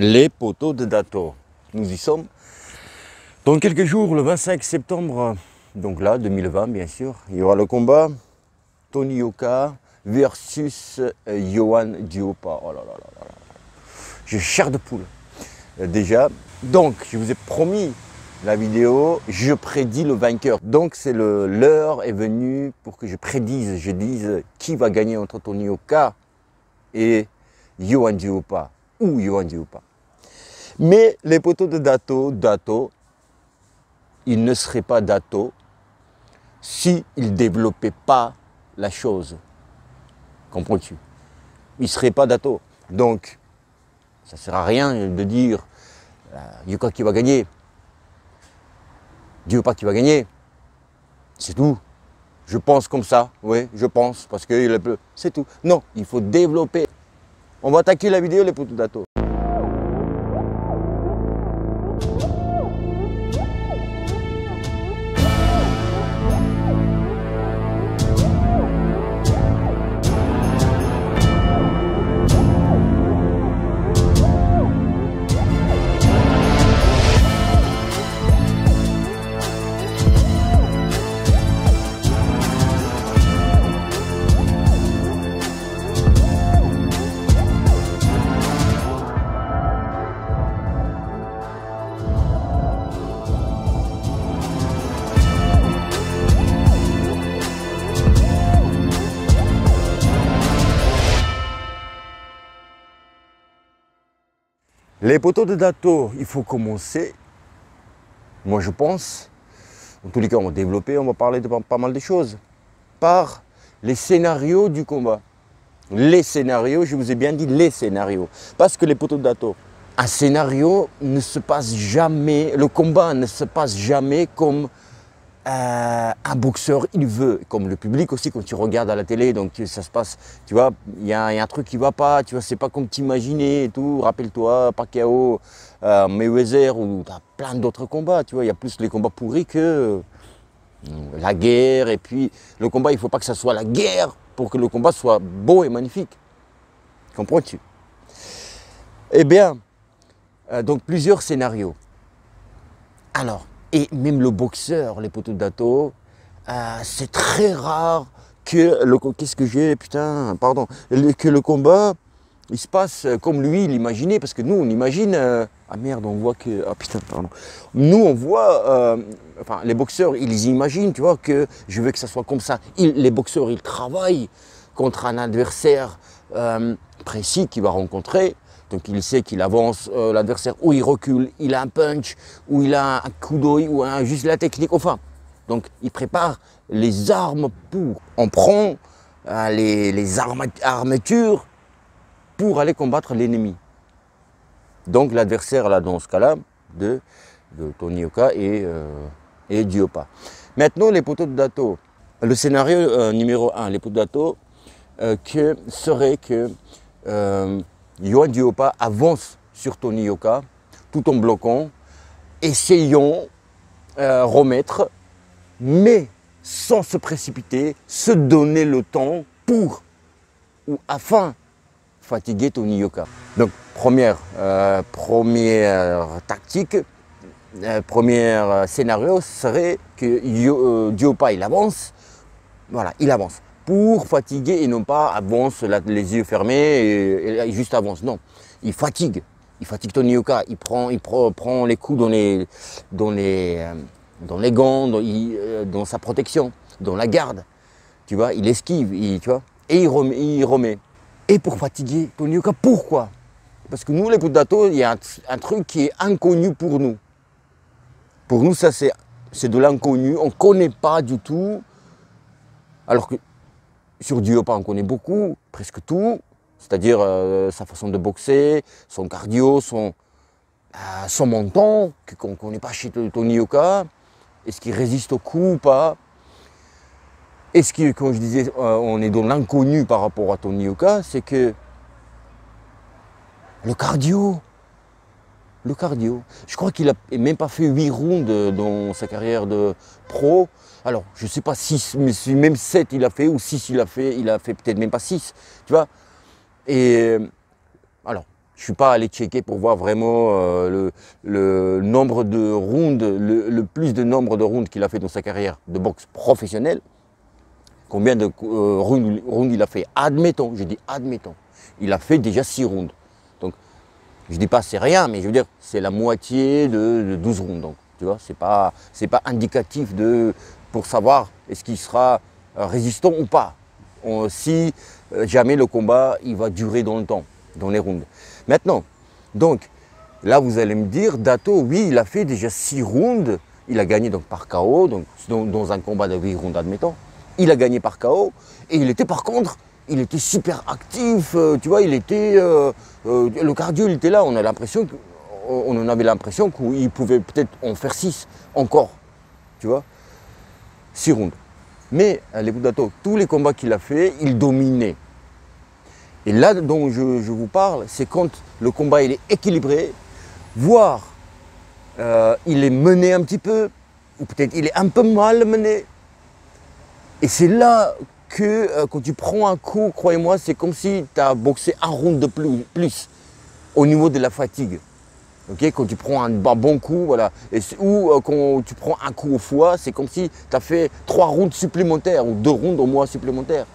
Les poteaux de Dato. Nous y sommes. Dans quelques jours, le 25 septembre, donc là, 2020 bien sûr, il y aura le combat Tony Yoka versus Yohan Duopa. Oh là là là là. J'ai chair de poule. Déjà, donc je vous ai promis la vidéo, je prédis le vainqueur. Donc c'est l'heure est venue pour que je dise qui va gagner entre Tony Yoka et Yohan Duopa ou Yohan Duopa. Mais les poteaux de Dato, il ne serait pas Dato s'il ne développait pas la chose. Comprends-tu? Il ne serait pas Dato. Donc, ça ne sert à rien de dire Yoka qui va gagner, Duopa qui va gagner. C'est tout. Je pense comme ça, oui, je pense, parce que c'est tout. Non, il faut développer. On va attaquer la vidéo, les poteaux de Dato. Les poteaux de Dato, il faut commencer, moi je pense, en tous les cas on va développer, on va parler de pas mal de choses, par les scénarios du combat. Les scénarios, je vous ai bien dit les scénarios, parce que les poteaux de Dato, un scénario ne se passe jamais, le combat ne se passe jamais comme un boxeur il veut, comme le public aussi quand tu regardes à la télé, donc ça se passe, tu vois, il y a un truc qui va pas, tu vois, c'est pas comme t'imaginais et tout, rappelle-toi, Pacquiao, Mayweather, ou tu as plein d'autres combats, tu vois, il y a plus les combats pourris que la guerre, et puis le combat, il faut pas que ça soit la guerre pour que le combat soit beau et magnifique, comprends-tu? Eh bien, donc plusieurs scénarios. Alors, et même le boxeur, les poteaux de Dato, c'est très rare que qu'est-ce que j'ai, putain, pardon, que le combat, il se passe comme lui, il imaginait, parce que nous, on imagine, ah merde, on voit que, ah putain, pardon, nous, on voit, enfin, les boxeurs, ils imaginent, tu vois, que je veux que ça soit comme ça. Les boxeurs, ils travaillent contre un adversaire précis qu'il va rencontrer. Donc il sait qu'il avance l'adversaire, ou il recule, il a un punch, ou il a un coup d'œil, ou juste la technique, enfin. Donc il prépare les armes pour. On prend les armatures pour aller combattre l'ennemi. Donc l'adversaire, là, dans ce cas-là, de Tony Yoka et Duopa. Maintenant, les poteaux de Dato. Le scénario numéro 1, les poteaux de Dato, serait que Yohan Duopa avance sur Tony Yoka tout en bloquant, essayons remettre, mais sans se précipiter, se donner le temps pour ou afin fatiguer Tony Yoka. Donc première tactique, premier scénario serait que Duopa il avance, voilà, il avance. Pour fatiguer et non pas avance les yeux fermés et juste avance. Non, il fatigue Tony Yoka, il prend les coups dans les gants, dans sa protection, dans la garde, tu vois, il esquive, tu vois, et il remet. Et pour fatiguer Tony Yoka, pourquoi? Parce que nous, les poteaux de Dato, il y a un truc qui est inconnu pour nous. Pour nous, ça c'est de l'inconnu, on ne connaît pas du tout, alors que sur Duopa, on connaît beaucoup, presque tout, c'est-à-dire sa façon de boxer, son cardio, son menton, qu'on ne connaît pas chez Tony Yoka. Est-ce qu'il résiste au coup ou pas? Est-ce que, comme je disais, on est dans l'inconnu par rapport à Tony Yoka, c'est que le cardio. Je crois qu'il n'a même pas fait 8 rounds dans sa carrière de pro. Alors, je ne sais pas 6, mais si même 7 il a fait, ou 6 il a fait peut-être même pas 6, tu vois. Et alors, Je ne suis pas allé checker pour voir vraiment le nombre de rounds, le plus de nombre de rounds qu'il a fait dans sa carrière de boxe professionnelle. Combien de rounds il a fait? Admettons, je dis admettons. Il a fait déjà 6 rounds. Donc, je ne dis pas c'est rien, mais je veux dire, c'est la moitié de 12 rounds. Donc, tu vois, c'est pas indicatif pour savoir est-ce qu'il sera résistant ou pas. Si jamais le combat, il va durer dans le temps, dans les rounds. Maintenant, donc, là, vous allez me dire, Dato, oui, il a fait déjà 6 rounds. Il a gagné donc par KO, donc dans un combat de 8 rounds, admettons. Il a gagné par KO et il était par contre, il était super actif, tu vois, il était, le cardio il était là, on en avait l'impression qu'il pouvait peut-être en faire 6 encore, tu vois, 6 rounds. Mais les Dato, tous les combats qu'il a fait, il dominait. Et là dont je vous parle, c'est quand le combat il est équilibré, voire il est mené un petit peu, ou peut-être il est un peu mal mené. Et c'est là que quand tu prends un coup, croyez-moi, c'est comme si tu as boxé un round de plus au niveau de la fatigue. Okay, quand tu prends un bon coup, voilà. Ou quand tu prends un coup au foie, c'est comme si tu as fait 3 rounds supplémentaires ou 2 rounds au moins supplémentaires.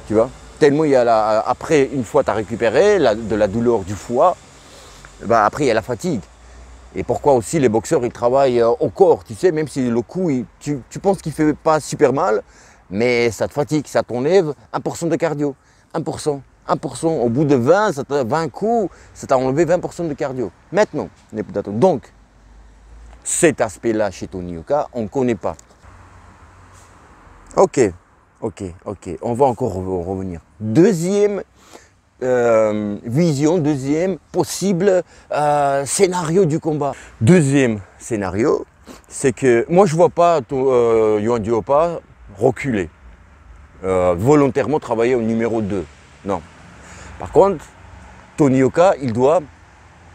Tu vois? Tellement il y a après, une fois tu as récupéré de la douleur du foie, bah après il y a la fatigue. Et pourquoi aussi les boxeurs ils travaillent au corps, tu sais, même si le coup, tu penses qu'il ne fait pas super mal, mais ça te fatigue, ça t'enlève 1% de cardio. 1%. 1%. Au bout de 20 coups, ça t'a enlevé 20% de cardio. Maintenant, donc, cet aspect-là chez Tony Yoka, on ne connaît pas. Ok, on va encore revenir. Deuxième vision, deuxième possible scénario du combat. Deuxième scénario, c'est que moi je ne vois pas Yohan Duhaupas reculer, volontairement travailler au numéro 2. Non. Par contre, Tony Yoka, il doit,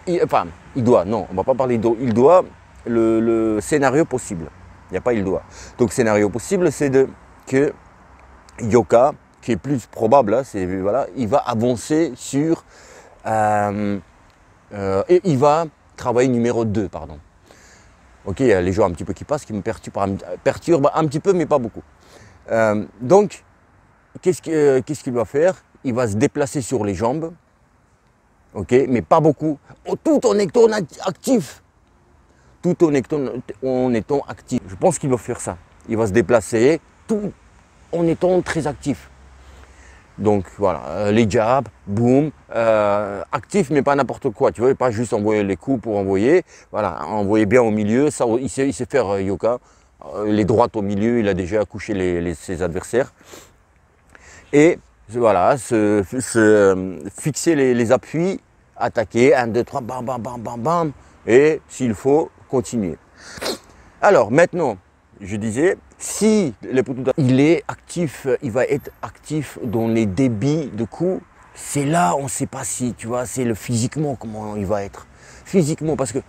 non, on ne va pas parler d'eau, il doit le scénario possible. Il n'y a pas il doit. Donc scénario possible, c'est que Yoka, qui est plus probable, hein, voilà, il va avancer sur, et il va travailler numéro 2, pardon. Ok, il y a les joueurs un petit peu qui passent, qui me perturbent un petit peu, mais pas beaucoup. Donc, qu'est-ce qu'il va faire? Il va se déplacer sur les jambes, ok, mais pas beaucoup, tout en étant actif. Tout en étant actif. Je pense qu'il va faire ça. Il va se déplacer tout en étant très actif. Donc voilà, les jabs, boum, actif mais pas n'importe quoi, tu vois, pas juste envoyer les coups pour envoyer, voilà, envoyer bien au milieu, ça il sait faire Yoka, les droites au milieu, il a déjà couché ses adversaires. Et voilà, fixer les appuis, attaquer, 1, 2, 3, bam, bam, bam, bam, bam, et s'il faut, continuer. Alors maintenant, je disais, si il est actif, il va être actif dans les débits de coups, c'est là, on ne sait pas si, tu vois, c'est le physiquement, comment il va être. Physiquement, parce que,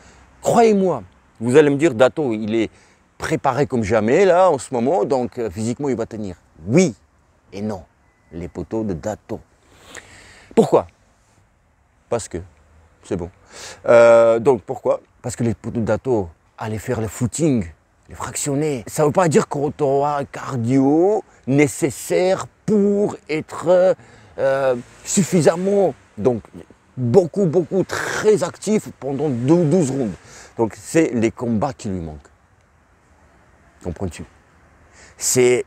croyez-moi, vous allez me dire, Dato, il est préparé comme jamais, là, en ce moment, donc physiquement, il va tenir. Oui et non, les poteaux de Dato. Pourquoi? Parce que, c'est bon. Donc, pourquoi? Parce que les poteaux de Dato allaient faire le footing, les fractionnés. Ça ne veut pas dire qu'on aura un cardio nécessaire pour être suffisamment, donc beaucoup, très actif pendant 12 rounds. Donc c'est les combats qui lui manquent. Comprends-tu?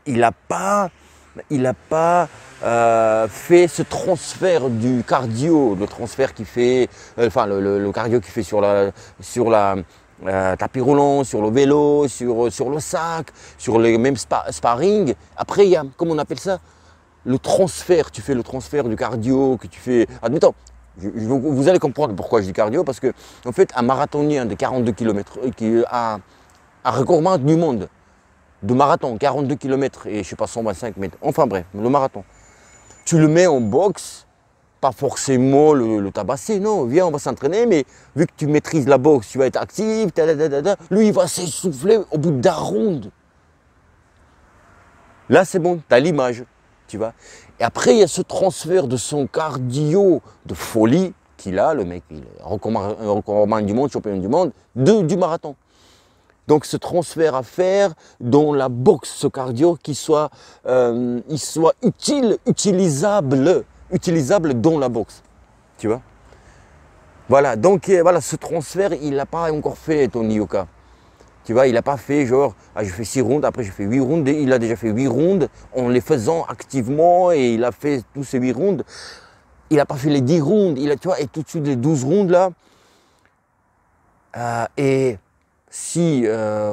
Il n'a pas fait ce transfert du cardio, le transfert qui fait, le cardio qui fait sur la tapis roulant, sur le vélo, sur le sac, sur les mêmes sparring. Après, il y a, comment on appelle ça, le transfert. Tu fais le transfert du cardio que tu fais. Admettons, vous allez comprendre pourquoi je dis cardio, parce que en fait, un marathonien de 42 km qui a un record du monde de marathon, 42 km et je ne sais pas, 125 mètres, enfin bref, le marathon. Tu le mets en boxe, pas forcément le tabasser, non, viens, on va s'entraîner, mais vu que tu maîtrises la boxe, tu vas être actif, lui, il va s'essouffler au bout d'un round. Là, c'est bon, tu as l'image, tu vois. Et après, il y a ce transfert de son cardio de folie, qu'il a, le mec, il est recordman du monde, champion du monde, du marathon. Donc ce transfert à faire dans la boxe cardio il soit utilisable dans la boxe. Tu vois? Voilà, donc voilà, ce transfert, il n'a pas encore fait Tony Yoka. Tu vois, il n'a pas fait genre, ah, je fais 6 rounds, après je fais 8 rounds. Il a déjà fait 8 rounds en les faisant activement et il a fait tous ces 8 rounds. Il n'a pas fait les 10 rounds, tu vois, et tout de suite les 12 rounds là. Et si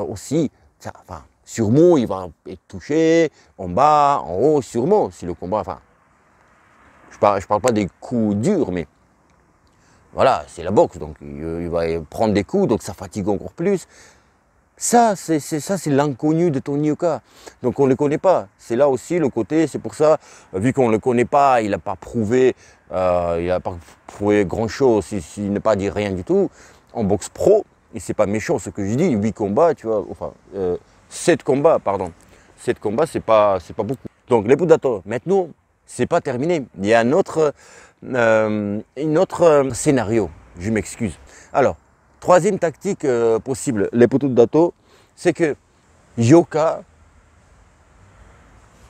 aussi, enfin, sûrement il va être touché en bas, en haut, sûrement, si le combat, enfin, je parle pas des coups durs, mais voilà, c'est la boxe, donc il va prendre des coups, donc ça fatigue encore plus. Ça, c'est l'inconnu de Tony Yoka. Donc on ne le connaît pas. C'est là aussi le côté, c'est pour ça, vu qu'on ne le connaît pas, il n'a pas prouvé, grand-chose, il n'a pas dit rien du tout. En boxe pro, et c'est pas méchant ce que je dis, 8 combats, tu vois, enfin, 7 combats, pardon. 7 combats, c'est pas beaucoup. Donc les Pudato, maintenant, c'est pas terminé. Il y a un autre scénario, je m'excuse. Alors, troisième tactique possible, les Pudato, c'est que Yoka,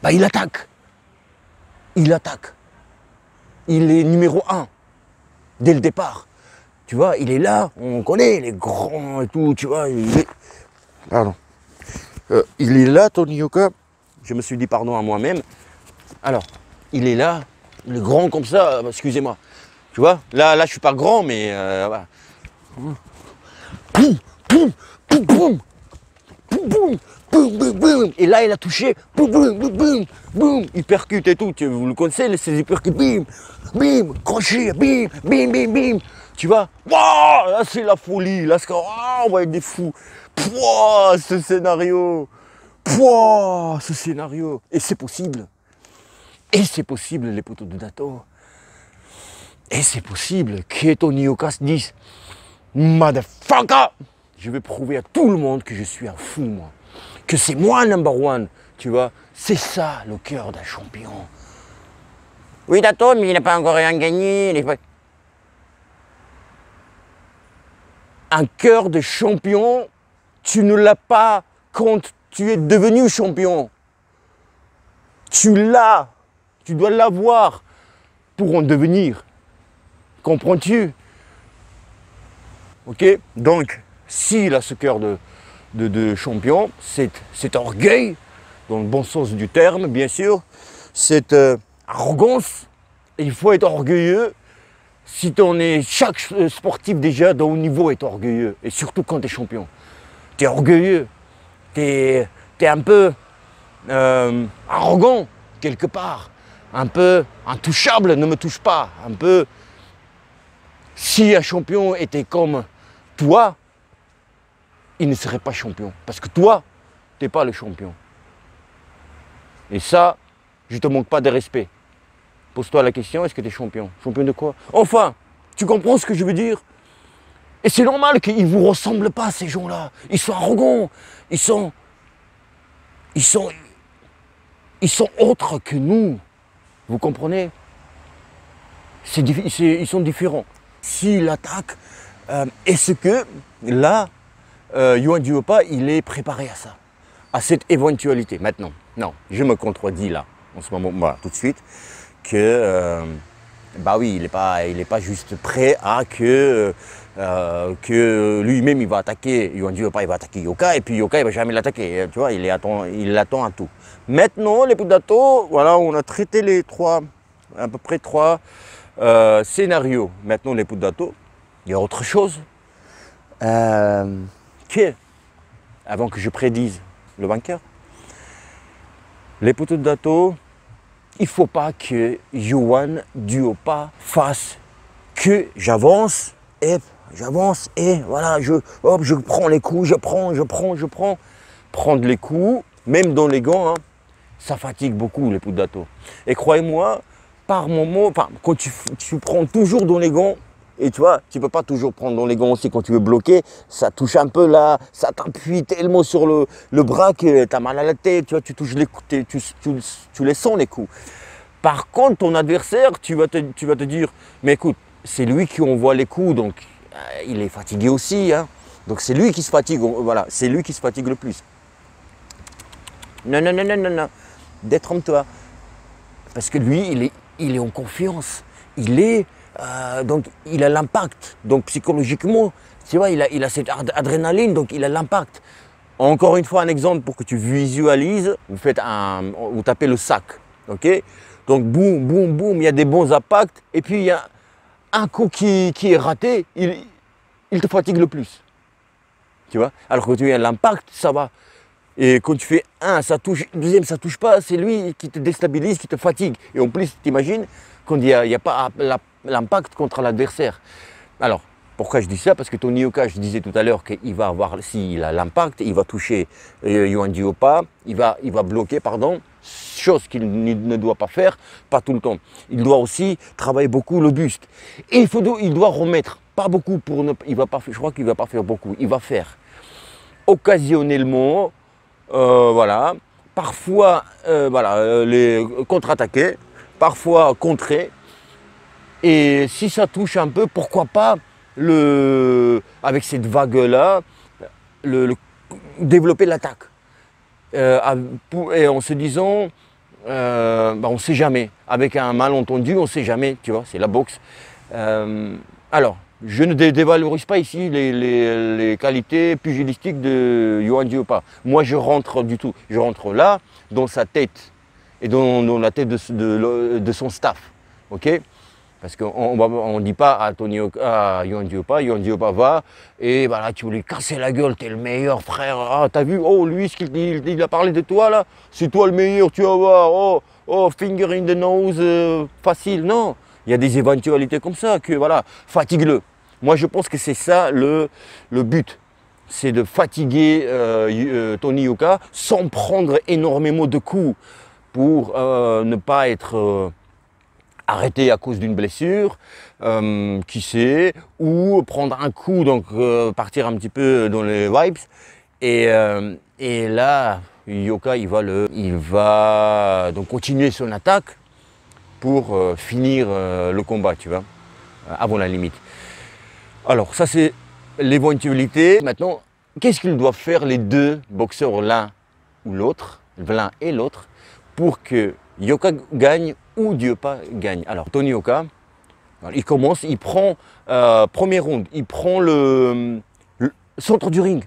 bah, il attaque. Il attaque. Il est numéro 1 dès le départ. Tu vois, il est là, on connaît, il est grand et tout, tu vois, il est... Pardon. Il est là, Tony Yoka. Je me suis dit pardon à moi-même. Alors, il est là, il est grand comme ça, excusez-moi. Tu vois, là, je suis pas grand, mais... voilà. Poum, poum, poum, poum, poum, poum, boum, boum, boum. Et là, il a touché, boum, boum, boum, boum, boum. Il percute et tout, vous le connaissez, ces hypercutes, bim, bim, crochet, bim, bim, bim, bim. Tu vois, wow, là c'est la folie, là on va être des fous. Pouah, ce scénario. Pouah, ce scénario. Et c'est possible. Et c'est possible, les poteaux de Dato. Et c'est possible que Tony Yoka se dise, motherfucker, je vais prouver à tout le monde que je suis un fou, moi. Que c'est moi number one, tu vois. C'est ça le cœur d'un champion. Oui, Dato, mais il n'a pas encore rien gagné. Un cœur de champion, tu ne l'as pas quand tu es devenu champion. Tu l'as, tu dois l'avoir pour en devenir. Comprends-tu? Ok? Donc, s'il a ce cœur de champion, cet orgueil, dans le bon sens du terme, bien sûr, cette arrogance, il faut être orgueilleux. Si chaque sportif déjà de haut niveau est orgueilleux, et surtout quand tu es champion. Tu es orgueilleux, tu es un peu arrogant quelque part, un peu intouchable, ne me touche pas, un peu. Si un champion était comme toi, il ne serait pas champion, parce que toi, tu n'es pas le champion. Et ça, je ne te manque pas de respect. Pose-toi la question, est-ce que tu es champion? Champion de quoi? Enfin, tu comprends ce que je veux dire? Et c'est normal qu'ils ne vous ressemblent pas, ces gens-là. Ils sont arrogants. Ils sont autres que nous. Vous comprenez? Ils sont différents. S'il attaque, est-ce que là, Yohan Duopa, il est préparé à ça? À cette éventualité maintenant? Non, je me contredis là, en ce moment, voilà, tout de suite. Que bah oui, il n'est pas juste prêt à que lui-même il va attaquer, Yohan Duopa il va attaquer Yoka et puis Yoka il va jamais l'attaquer, tu vois, il attend à tout. Maintenant les Pudato, voilà, on a traité les à peu près trois scénarios. Maintenant les Pudato, il y a autre chose avant que je prédise le vainqueur. Les Pudato, il ne faut pas que Yohan Duopa fasse que j'avance et voilà, je prends les coups, je prends. Prendre les coups, même dans les gants, hein, ça fatigue beaucoup les Pudato. Et croyez-moi, par moment, quand tu prends toujours dans les gants, et tu vois, tu ne peux pas toujours prendre dans les gants aussi quand tu veux bloquer, ça touche un peu là, ça t'appuie tellement sur le bras que tu as mal à la tête, tu vois, tu touches les coups, tu les sens les coups. Par contre, ton adversaire, tu vas te dire, mais écoute, c'est lui qui envoie les coups, donc il est fatigué aussi. Hein. Donc c'est lui qui se fatigue, voilà, c'est lui qui se fatigue le plus. Non, non, non, non, non, non, détrompe-toi. Parce que lui, il est en confiance. Donc il a l'impact. Donc psychologiquement, tu vois, il a cette adrénaline, donc il a l'impact. Encore une fois, un exemple pour que tu visualises, vous tapez le sac, ok? Donc boum, boum, boum, il y a des bons impacts, et puis il y a un coup qui est raté, il te fatigue le plus. Tu vois? Alors que tu as l'impact, ça va. Et quand tu fais un, ça touche, deuxième, ça touche pas, c'est lui qui te déstabilise, qui te fatigue. Et en plus, t'imagines, quand il n'y a pas l'impact contre l'adversaire. Alors, pourquoi je dis ça? Parce que Tony Yoka, je disais tout à l'heure qu'il va avoir, s'il a l'impact, il va toucher Yohan Duopa, il va bloquer, pardon, chose qu'il ne doit pas faire, pas tout le temps. Il doit aussi travailler beaucoup le buste. Et il doit remettre, pas beaucoup, je crois qu'il ne va pas faire beaucoup, il va faire occasionnellement, voilà, parfois les contre-attaquer, parfois contrer. Et si ça touche un peu, pourquoi pas, avec cette vague-là, développer l'attaque. Et en se disant, on ne sait jamais. Avec un malentendu, on ne sait jamais, tu vois, c'est la boxe. Alors, je ne dévalorise pas ici les qualités pugilistiques de Yohan Duopa. Moi, je rentre du tout. Je rentre là, dans sa tête et dans la tête de son staff. Ok? Parce qu'on ne dit pas à Yohan Duopa va et voilà, tu veux lui casser la gueule, t'es le meilleur frère. Ah, t'as vu, oh, lui, ce qu'il a parlé de toi là, c'est toi le meilleur, tu vas voir, oh, finger in the nose, facile. Non, il y a des éventualités comme ça, que voilà, fatigue-le. Moi, je pense que c'est ça le but. C'est de fatiguer Tony Yoka sans prendre énormément de coups pour ne pas être arrêté à cause d'une blessure, qui sait, ou prendre un coup, donc partir un petit peu dans les vibes. Et là, Yoka, il va donc continuer son attaque pour finir le combat, tu vois, avant la limite. Alors, ça c'est l'éventualité. Maintenant, qu'est-ce qu'ils doivent faire les deux boxeurs, l'un et l'autre, pour que Yoka gagne ou Duopa gagne? Alors, Tony Yoka, il commence, il prend, premier round, il prend le centre du ring.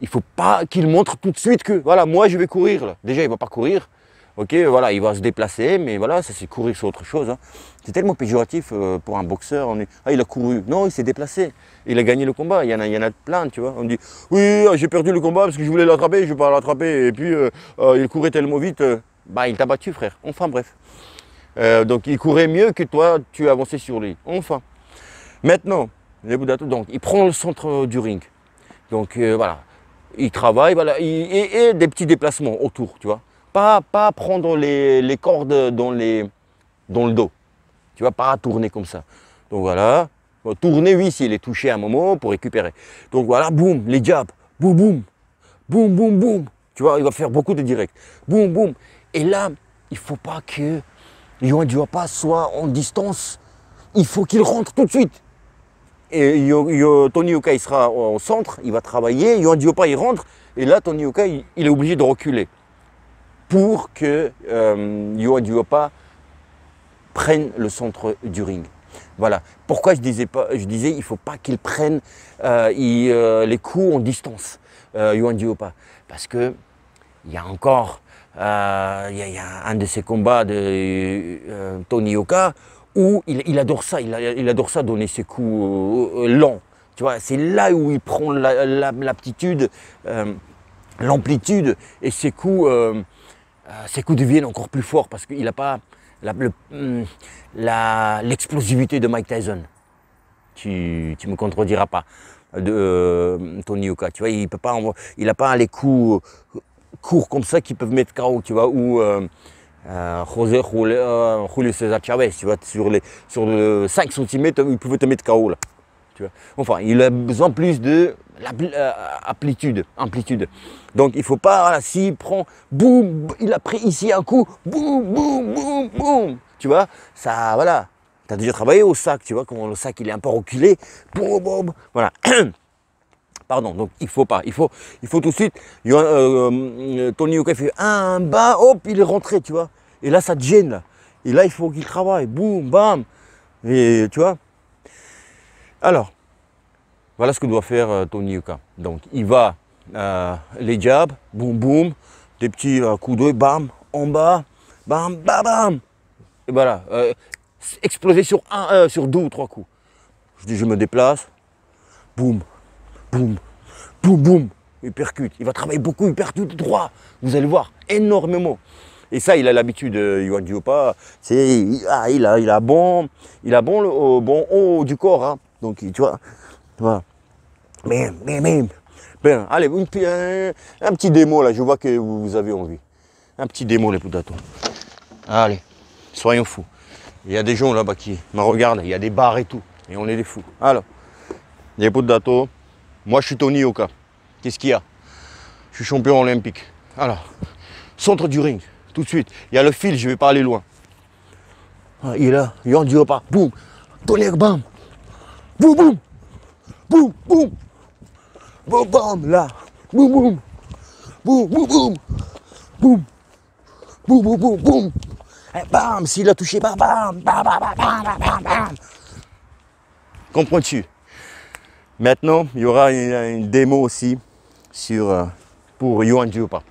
Il ne faut pas qu'il montre tout de suite que, voilà, moi je vais courir. Là. Déjà, il ne va pas courir. Ok, voilà, il va se déplacer, mais voilà, ça c'est courir sur autre chose. Hein. C'est tellement péjoratif pour un boxeur. Ah, il a couru. Non, il s'est déplacé. Il a gagné le combat. Il y en a plein, tu vois. On dit, oui, j'ai perdu le combat parce que je voulais l'attraper, je ne vais pas l'attraper. Et puis, il courait tellement vite, il t'a battu, frère. Enfin, bref. Donc, il courait mieux que toi, tu avançais sur lui. Enfin. Maintenant, donc, il prend le centre du ring. Donc, voilà. Il travaille, voilà, et des petits déplacements autour, tu vois. Pas prendre les cordes dans le dos. Tu vas pas tourner comme ça. Donc voilà. Tourner, oui, s'il est touché à un moment pour récupérer. Donc voilà, boum, les jabs. Boum, boum. Boum, boum, boum. Tu vois, il va faire beaucoup de directs. Boum, boum. Et là, il ne faut pas que Yohan Duopa soit en distance. Il faut qu'il rentre tout de suite. Et Tony Yoka, il sera au centre, il va travailler. Yohan Duopa, il rentre. Et là, Tony Yoka, il est obligé de reculer pour que Yohan Duopa prenne le centre du ring. Voilà. Pourquoi je disais il ne faut pas qu'il prenne les coups en distance, Yohan Duopa. Parce qu'il y a encore y a un de ces combats de Tony Yoka où il adore ça, il adore ça, donner ses coups lents. Tu vois, c'est là où il prend l'aptitude, l'amplitude, et ses coups deviennent encore plus forts parce qu'il n'a pas l'explosivité de Mike Tyson. Tu me contrediras pas, de Tony Yoka. Tu vois, il n'a pas les coups courts comme ça qui peuvent mettre KO, tu vois, ou Julio César Chavez, tu vois, sur le 5 cm, il pouvait te mettre KO là. Tu vois. Enfin, il a besoin plus de amplitude. Donc il ne faut pas, voilà, s'il prend, boum, il a pris ici un coup, boum, boum, boum, boum, tu vois, ça, voilà, Tu as déjà travaillé au sac, tu vois, comment le sac il est un peu reculé. Boum, boum, voilà. Pardon, donc il faut pas. Il faut tout de suite. Tony Yoka fait un bas, hop, il est rentré, tu vois. Et là, ça te gêne, là. Et là, il faut qu'il travaille. Boum, bam. Et tu vois. Alors, voilà ce que doit faire Tony Yoka. Donc, il va les jabs, boum, boum, des petits coups d'œil, bam, en bas, bam, bam, bam. Et voilà. Exploser sur sur 2 ou 3 coups. Je dis, je me déplace. Boum, boum, boum, boum. Il percute. Il va travailler beaucoup, il percute droit. Vous allez voir, énormément. Et ça, il a l'habitude, Yohan Diopa. Il a bon le bon haut du corps. Hein. Donc, tu vois, voilà. Bam, bam, bam. Ben, allez, un petit démo là, je vois que vous avez envie. Un petit démo, les potatons. Allez, soyons fous. Il y a des gens là-bas qui me regardent, il y a des bars et tout. Et on est des fous. Alors, les potatons, moi je suis Tony Yoka. Qu'est-ce qu'il y a? Je suis champion olympique. Alors, centre du ring, tout de suite. Il y a le fil, je ne vais pas aller loin. Ah, il est là, Yohan Diopa, boum, Tony Yoka, bam, boum, boum, boum, boum, boum, bam, là, boum, boum, boum, boum, boum, boum, boum, boum, boum, boum. Et bam, s'il a touché, bam, bam, bam, bam, bam, bam, bam, bam. Comprends-tu? Maintenant, il y aura une démo aussi pour Yohan Diopa.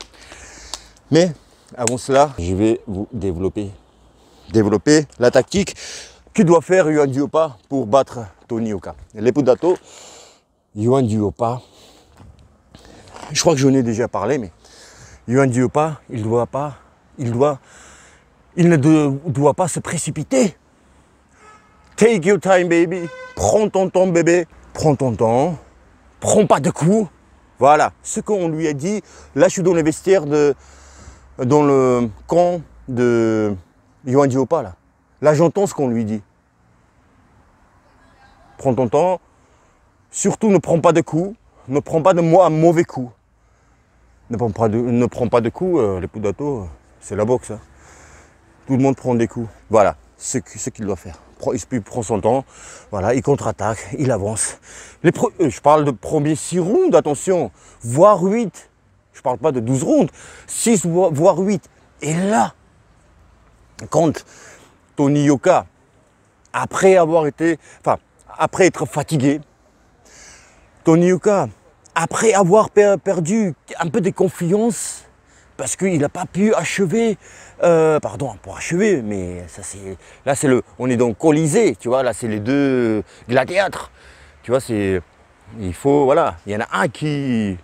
Mais avant cela, je vais vous développer la tactique que doit faire Yohan Diopa pour battre Tony Yoka. Les potatos, Yohan Diopa, je crois que j'en ai déjà parlé, mais Yohan Diopa, il ne doit pas se précipiter. Take your time, baby. Prends ton temps, bébé. Prends ton temps. Prends pas de coups. Voilà. Ce qu'on lui a dit. Là, je suis dans les vestiaires dans le camp de Yohan Diopa. Là, j'entends ce qu'on lui dit. Prends ton temps. Surtout, ne prends pas de coups. Ne prends pas de un mauvais coup. Ne prends pas de coups. Les potatos, c'est la boxe. Hein. Tout le monde prend des coups. Voilà ce qu'il doit faire. Il prend son temps, voilà, il contre-attaque, il avance. Je parle de premiers 6 rounds, attention, voire 8. Je ne parle pas de 12 rounds, 6 voire 8. Et là, quand Tony Yoka, après être fatigué, Tony Yoka, après avoir perdu un peu de confiance, parce qu'il n'a pas pu achever, pour achever, mais ça c'est, là c'est on est dans le Colisée, tu vois, là c'est les deux gladiatres, tu vois, il faut, voilà, il y en a un qui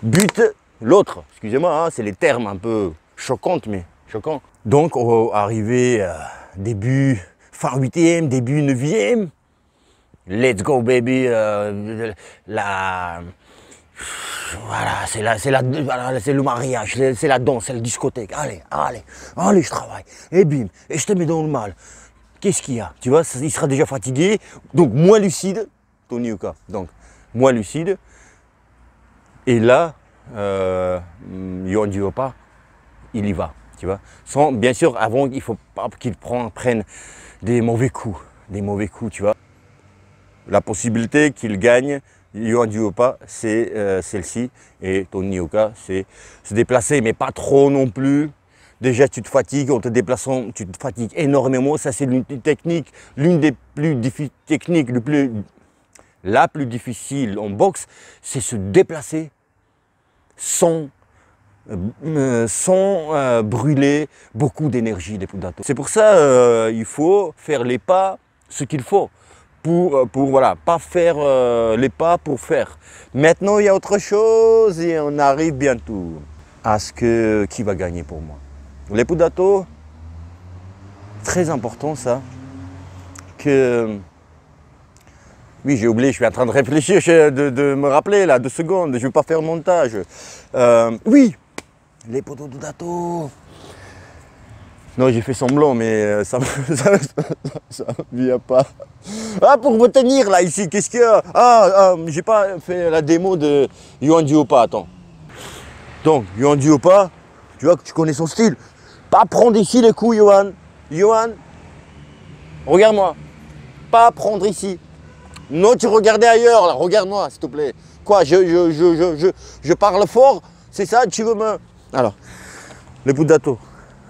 bute l'autre, excusez-moi, hein, c'est les termes un peu choquants, mais choquants. Donc, arrivé fin 8e, début 9e, let's go baby, voilà, c'est le mariage, c'est la danse, c'est la discothèque. Allez, je travaille. Et bim, et je te mets dans le mal. Qu'est-ce qu'il y a? Tu vois, il sera déjà fatigué, donc moins lucide, Tony Yoka. Donc, moins lucide. Et là, Yohan Diopa, il y va, tu vois. Bien sûr, avant, il ne faut pas qu'il prenne des mauvais coups, tu vois. La possibilité qu'il gagne, Yohan Diopa, c'est celle-ci, et Tony Yoka, c'est se déplacer, mais pas trop non plus. Déjà, tu te fatigues, en te déplaçant, tu te fatigues énormément. Ça, c'est l'une des techniques, la plus difficile en boxe, c'est se déplacer sans brûler beaucoup d'énergie, les potatons. C'est pour ça il faut faire les pas, ce qu'il faut. Pour voilà, pas faire les pas pour faire. Maintenant, il y a autre chose et on arrive bientôt à qui va gagner pour moi. Les potatos, très important ça, oui, j'ai oublié, je suis en train de réfléchir, de me rappeler là, 2 secondes, je ne vais pas faire montage. Oui, les potatos. Non, j'ai fait semblant, mais ça ne vient pas. Ah, pour me tenir là, ici, qu'est-ce qu'il y a? J'ai pas fait la démo de Yohan Diopa, attends. Donc, Yohan Diopa, tu vois que tu connais son style. Pas prendre ici les coups, Yohan. Yohan, Regarde-moi. Pas à prendre ici. Non, tu regardais ailleurs, là. Regarde-moi, s'il te plaît. Quoi, je parle fort? C'est ça, tu veux me... Alors, le Pudato.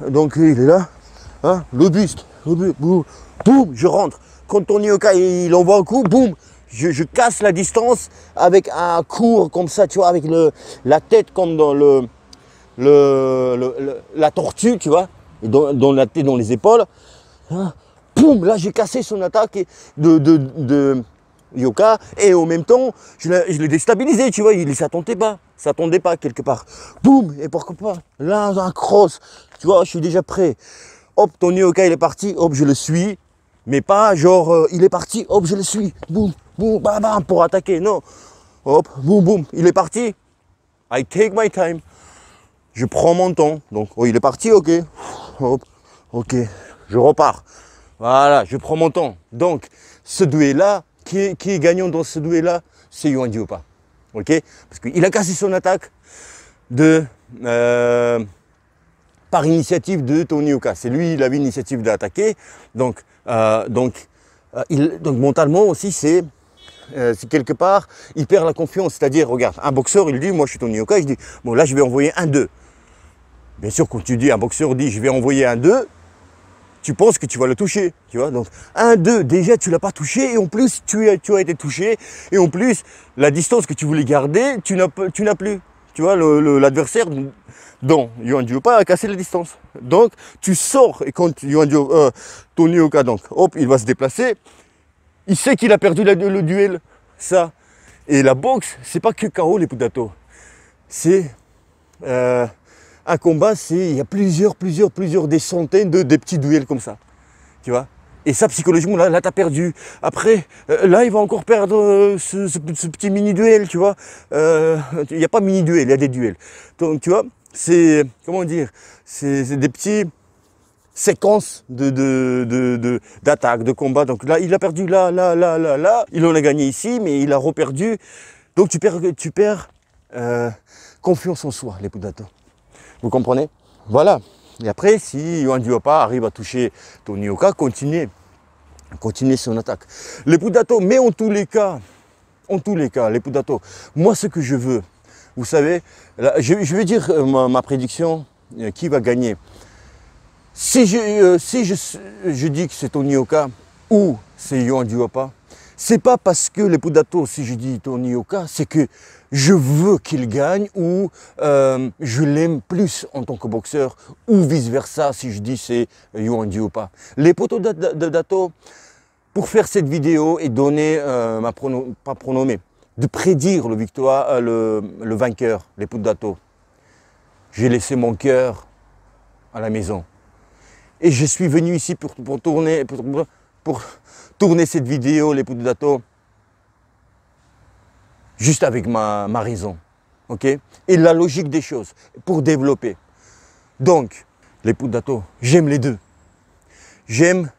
Donc, il est là. Hein, le buste. Boum, boum, je rentre. Quand ton Yoka, il envoie un coup, boum. Je casse la distance avec un cours comme ça, tu vois, avec la tête comme dans la tortue, tu vois, et dans la tête, dans les épaules. Hein, boum, là j'ai cassé son attaque de Yoka et en même temps je l'ai déstabilisé, tu vois, il ne s'attendait pas quelque part. Boum, et pourquoi pas, là un cross, tu vois, je suis déjà prêt. Hop, ton Yoka il est parti, hop, je le suis, mais pas genre il est parti, hop, je le suis, boum, boum, bam, bam, pour attaquer, non. Hop, boum, boum, il est parti. I take my time. Je prends mon temps. Donc, oh, il est parti, ok. Hop, ok, je repars. Voilà, je prends mon temps. Donc, ce duel-là, qui est gagnant dans ce duel-là, c'est Yohan Diopa. Ok? Parce qu'il a cassé son attaque par initiative de Tony Yoka. C'est lui, il avait l'initiative d'attaquer. Donc mentalement aussi, c'est quelque part, il perd la confiance. C'est-à-dire, regarde, un boxeur, il dit, moi je suis Tony Yoka, je dis, bon là je vais envoyer un 2. Bien sûr, quand tu dis, un boxeur dit, je vais envoyer un 2, tu penses que tu vas le toucher, tu vois. Donc, 1-2, déjà, tu ne l'as pas touché, et en plus, tu as été touché, et en plus, la distance que tu voulais garder, tu n'as plus. Tu vois, l'adversaire, dont Yohan Diopa a cassé la distance. Donc, tu sors, et quand Tony Yoka, donc, hop, il va se déplacer, il sait qu'il a perdu le duel, ça. Et la boxe, c'est pas que KO, les Pudato. C'est... un combat, il y a plusieurs, des centaines des petits duels comme ça, tu vois. Et ça, psychologiquement, là tu as perdu. Après, là, il va encore perdre ce petit mini-duel, tu vois. Il n'y a pas mini-duel, il y a des duels. Donc, tu vois, c'est, comment dire, c'est des petits séquences d'attaques, de combats. Donc là, il a perdu là. Il en a gagné ici, mais il a reperdu. Donc, tu perds confiance en soi, les Pudato. Vous comprenez? Voilà. Et après, si Yohan Diopa arrive à toucher Tony Yoka, continuer son attaque. Les Pudato, mais en tous les cas, les Pudato, moi ce que je veux, vous savez, là, je vais dire ma prédiction, qui va gagner. Si je dis que c'est Tony Yoka ou c'est Yohan Diopa, c'est pas parce que les Pudato, si je dis Tony Yoka, c'est que je veux qu'il gagne ou je l'aime plus en tant que boxeur ou vice-versa si je dis c'est Yohan Diopa. Les potos Dato, pour faire cette vidéo et donner de prédire le vainqueur, les potos Dato, j'ai laissé mon cœur à la maison. Et je suis venu ici pour tourner cette vidéo, les potos Dato, juste avec ma raison, ok? Et la logique des choses, pour développer. Donc, les Pudato, j'aime les deux. J'aime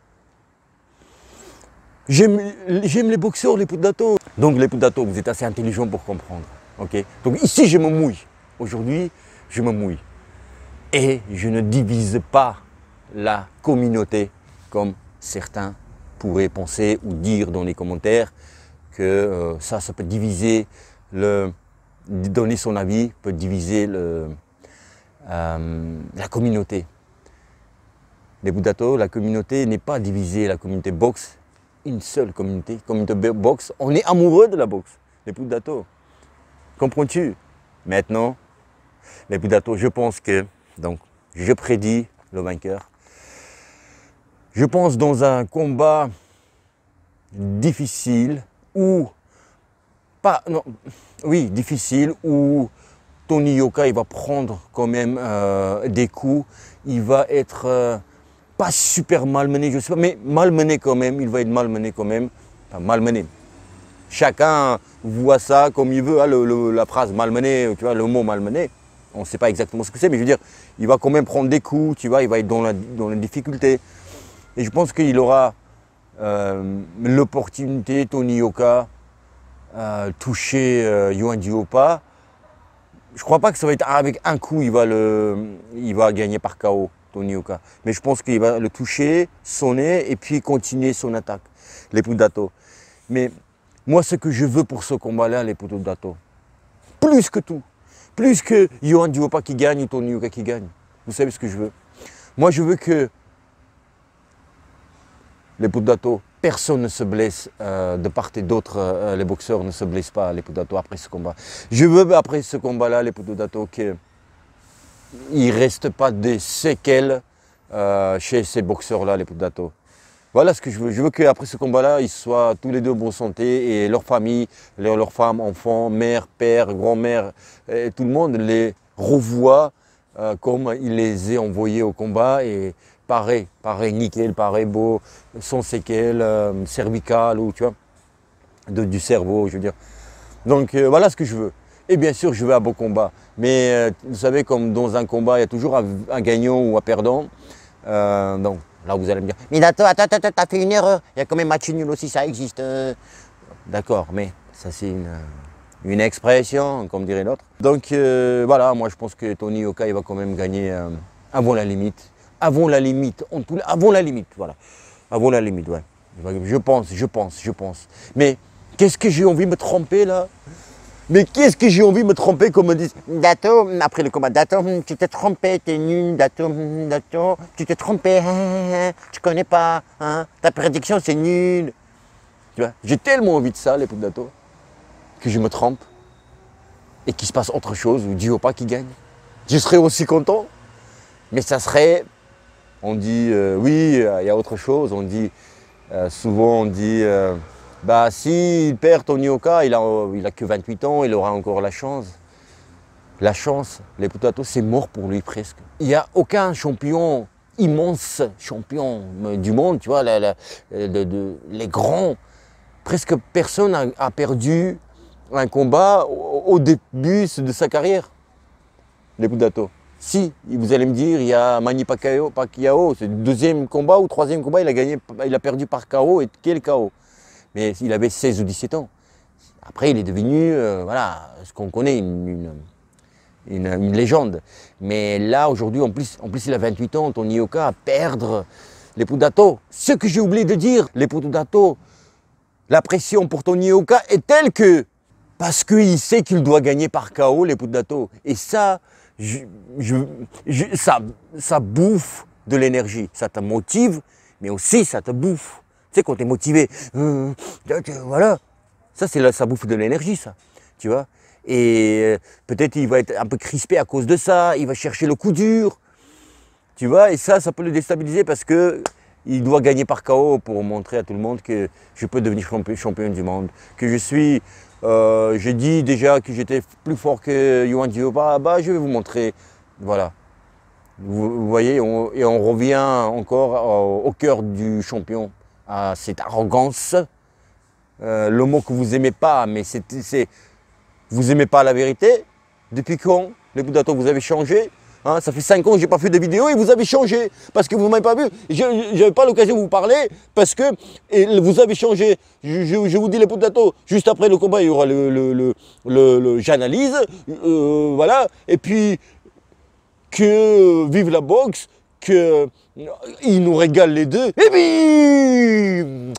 les boxeurs, les Pudato. Donc, les Pudato, vous êtes assez intelligents pour comprendre, ok? Donc, ici, je me mouille. Aujourd'hui, je me mouille. Et je ne divise pas la communauté comme certains pourraient penser ou dire dans les commentaires. Que ça peut diviser, donner son avis peut diviser la communauté. Les Pudato, la communauté n'est pas divisée, la communauté boxe, une seule communauté boxe. On est amoureux de la boxe, les Pudato. Comprends-tu? Maintenant, les Pudato, je pense que, donc, je prédis le vainqueur. Je pense dans un combat difficile, difficile, où Tony Yoka il va prendre quand même des coups, il va être pas super malmené, je sais pas, mais malmené quand même, il va être malmené quand même, enfin malmené. Chacun voit ça comme il veut, hein, la phrase malmené, tu vois, le mot malmené, on ne sait pas exactement ce que c'est, mais je veux dire, il va quand même prendre des coups, tu vois, il va être dans la difficulté. Et je pense qu'il aura l'opportunité, Tony Yoka, toucher Yohan Diopa. Je ne crois pas que ça va être avec un coup, il va gagner par KO. Tony Yoka. Mais je pense qu'il va le toucher, sonner et puis continuer son attaque, les Dato. Mais moi, ce que je veux pour ce combat-là, les Dato, plus que tout, plus que Yohan Duopa qui gagne ou Tony Yoka qui gagne, vous savez ce que je veux? Moi, je veux que les Dato, personne ne se blesse de part et d'autre, les boxeurs ne se blessent pas, les Dato, après ce combat. Je veux, après ce combat-là, les Dato, qu'il ne reste pas des séquelles chez ces boxeurs-là, les Dato. Voilà ce que je veux. Je veux qu'après ce combat-là, ils soient tous les deux en bonne santé et leur famille, leurs femmes, enfants, mère, père, grand-mère, tout le monde les revoit comme il les a envoyés au combat et pareil, nickel, pareil, beau, sans séquelles, cervicales ou tu vois, du cerveau, je veux dire. Donc voilà ce que je veux. Et bien sûr, je veux un beau combat. Mais vous savez, comme dans un combat, il y a toujours un gagnant ou un perdant. Donc là, vous allez me dire, mais attends, t'as fait une erreur. Il y a quand même match nul aussi, ça existe. D'accord, mais ça c'est une expression, comme dirait l'autre. Donc voilà, moi je pense que Tony Yoka, il va quand même gagner avant la limite. Avant la limite, avant la limite, voilà. Avant la limite, ouais. Je pense. Mais qu'est-ce que j'ai envie de me tromper là? Mais qu'est-ce que j'ai envie de me tromper, comme on dit Dato, après le combat, Dato, tu t'es trompé, t'es nul, Dato, tu t'es trompé, tu connais pas, hein, ta prédiction c'est nul. Tu vois, j'ai tellement envie de ça, les Dato, que je me trompe et qu'il se passe autre chose, ou Duopa qui gagne. Je serais aussi content, mais ça serait, on dit, oui, il y a autre chose, on dit, souvent on dit, bah s'il perd Tony Yoka, il a que 28 ans, il aura encore la chance. La chance, les Dato, c'est mort pour lui presque. Il n'y a aucun champion, immense champion du monde, tu vois, les grands, presque personne a perdu un combat au début de sa carrière, les Dato. Si, vous allez me dire, il y a Manny Pacquiao, c'est le deuxième combat ou troisième combat, il a perdu par KO, et quel KO? Mais il avait 16 ou 17 ans. Après, il est devenu, voilà, ce qu'on connaît, une légende. Mais là, aujourd'hui, en plus, il a 28 ans, Tony Yoka, à perdre les Dato. Ce que j'ai oublié de dire, les Dato, la pression pour Tony Yoka est telle que, parce qu'il sait qu'il doit gagner par KO, les Dato. Et ça, ça bouffe de l'énergie. Ça te motive, mais aussi ça te bouffe. Tu sais, quand tu es motivé, voilà, ça bouffe de l'énergie, ça, tu vois. Et peut-être il va être un peu crispé à cause de ça, il va chercher le coup dur, tu vois. Et ça peut le déstabiliser parce qu'il doit gagner par KO pour montrer à tout le monde que je peux devenir champion du monde, que je suis, j'ai dit déjà que j'étais plus fort que Yohan Duopa, bah je vais vous montrer, voilà. Vous voyez, et on revient encore au cœur du champion. À cette arrogance, le mot que vous n'aimez pas, mais vous n'aimez pas la vérité. Depuis quand, les Dato, vous avez changé, hein, ça fait 5 ans que je n'ai pas fait de vidéo et vous avez changé, parce que vous ne m'avez pas vu. Je n'avais pas l'occasion de vous parler, parce que vous avez changé. Je vous dis, les Dato, juste après le combat, il y aura j'analyse, voilà, et puis que vive la boxe, qu'il nous régale les deux, et puis